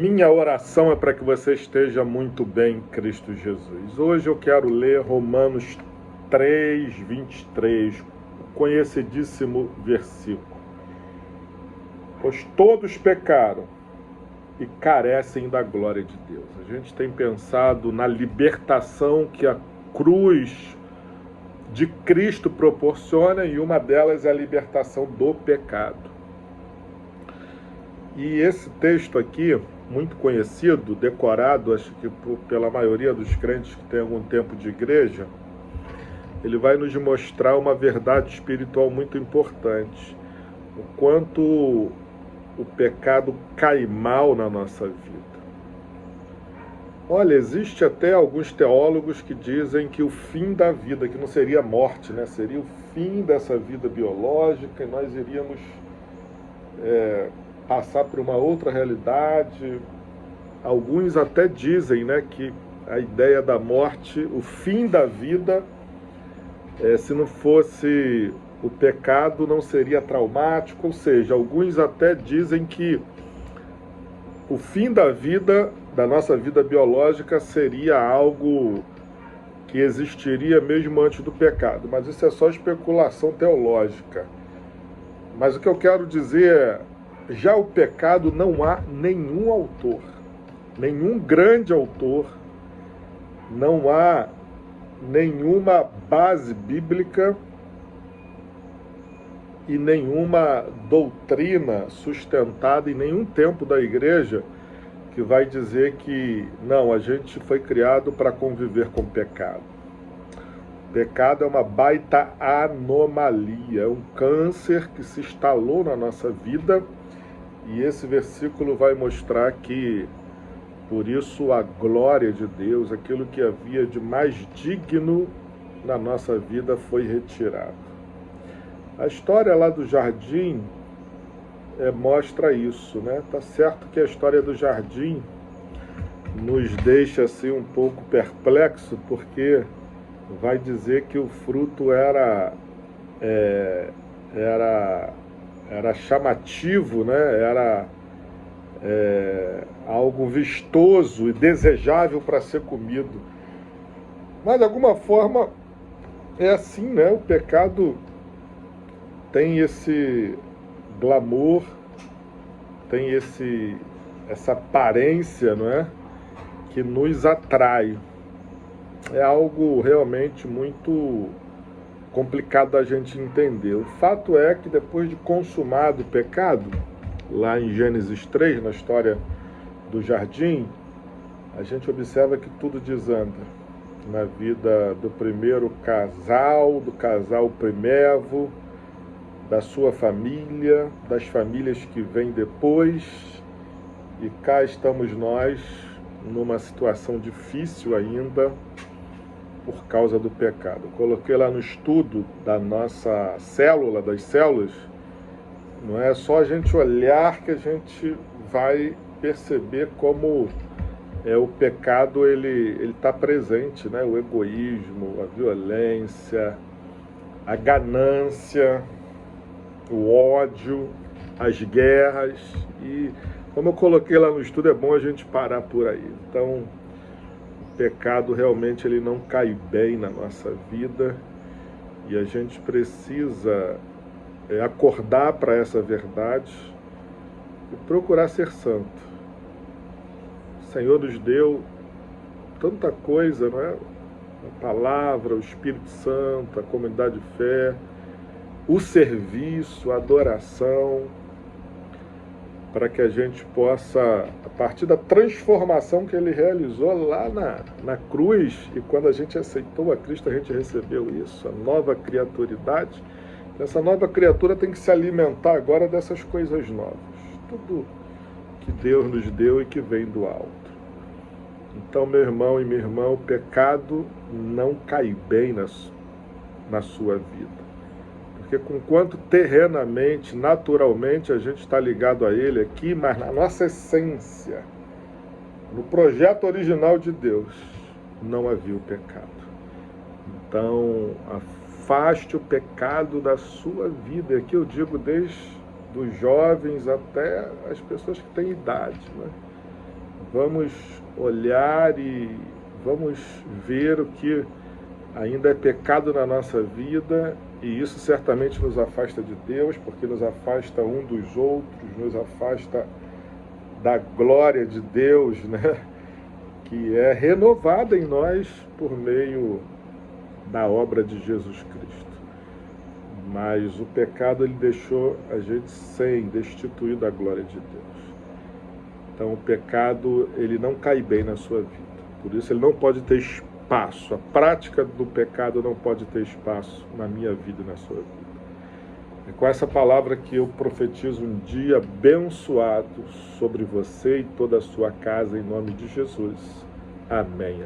Minha oração é para que você esteja muito bem em Cristo Jesus. Hoje eu quero ler Romanos 3, 23, o conhecidíssimo versículo. Pois todos pecaram e carecem da glória de Deus. A gente tem pensado na libertação que a cruz de Cristo proporciona, e uma delas é a libertação do pecado. E esse texto aqui, muito conhecido, decorado, acho que pela maioria dos crentes que tem algum tempo de igreja, ele vai nos mostrar uma verdade espiritual muito importante. O quanto o pecado cai mal na nossa vida. Olha, existe até alguns teólogos que dizem que o fim da vida, que não seria a morte, né? Seria o fim dessa vida biológica e nós iríamos passar por uma outra realidade. Alguns até dizem, né, que a ideia da morte, o fim da vida, se não fosse o pecado, não seria traumático. Ou seja, alguns até dizem que o fim da vida, da nossa vida biológica, seria algo que existiria mesmo antes do pecado. Mas isso é só especulação teológica. Mas o que eu quero dizer é, já o pecado não há nenhum autor, nenhum grande autor, não há nenhuma base bíblica e nenhuma doutrina sustentada em nenhum tempo da igreja que vai dizer que não, a gente foi criado para conviver com o pecado. O pecado é uma baita anomalia, é um câncer que se instalou na nossa vida, e esse versículo vai mostrar que por isso a glória de Deus, aquilo que havia de mais digno na nossa vida, foi retirado. A história lá do jardim mostra isso, né? Tá certo que a história do jardim nos deixa assim um pouco perplexo, porque vai dizer que o fruto era chamativo, né? Era algo vistoso e desejável para ser comido. Mas de alguma forma é assim, né? O pecado tem esse glamour, tem essa aparência, não é? Que nos atrai. É algo realmente muito complicado da gente entender. O fato é que depois de consumado o pecado, lá em Gênesis 3, na história do jardim, a gente observa que tudo desanda na vida do primeiro casal, do casal primevo, da sua família, das famílias que vêm depois, e cá estamos nós numa situação difícil ainda por causa do pecado. Eu coloquei lá no estudo da nossa célula, das células, não é só a gente olhar que a gente vai perceber como o pecado ele está presente, né? O egoísmo, a violência, a ganância, o ódio, as guerras. E como eu coloquei lá no estudo, é bom a gente parar por aí. Então, o pecado realmente ele não cai bem na nossa vida, e a gente precisa acordar para essa verdade e procurar ser santo. O Senhor nos deu tanta coisa, não é? A palavra, o Espírito Santo, a comunidade de fé, o serviço, a adoração, para que a gente possa, a partir da transformação que Ele realizou lá na cruz, e quando a gente aceitou a Cristo, a gente recebeu isso, a nova criaturidade. Essa nova criatura tem que se alimentar agora dessas coisas novas, tudo que Deus nos deu e que vem do alto. Então, meu irmão e minha irmã, o pecado não cai bem na sua vida. Porque conquanto terrenamente, naturalmente, a gente está ligado a ele aqui, mas na nossa essência, no projeto original de Deus, não havia o pecado. Então, afaste o pecado da sua vida. E aqui eu digo desde os jovens até as pessoas que têm idade, né? Vamos olhar e vamos ver o que ainda é pecado na nossa vida, e isso certamente nos afasta de Deus, porque nos afasta um dos outros, nos afasta da glória de Deus, né? Que é renovada em nós por meio da obra de Jesus Cristo. Mas o pecado, ele deixou a gente destituído da glória de Deus. Então o pecado, ele não cai bem na sua vida. Por isso ele não pode ter espaço. A prática do pecado não pode ter espaço na minha vida e na sua vida. É com essa palavra que eu profetizo um dia abençoado sobre você e toda a sua casa, em nome de Jesus. Amém.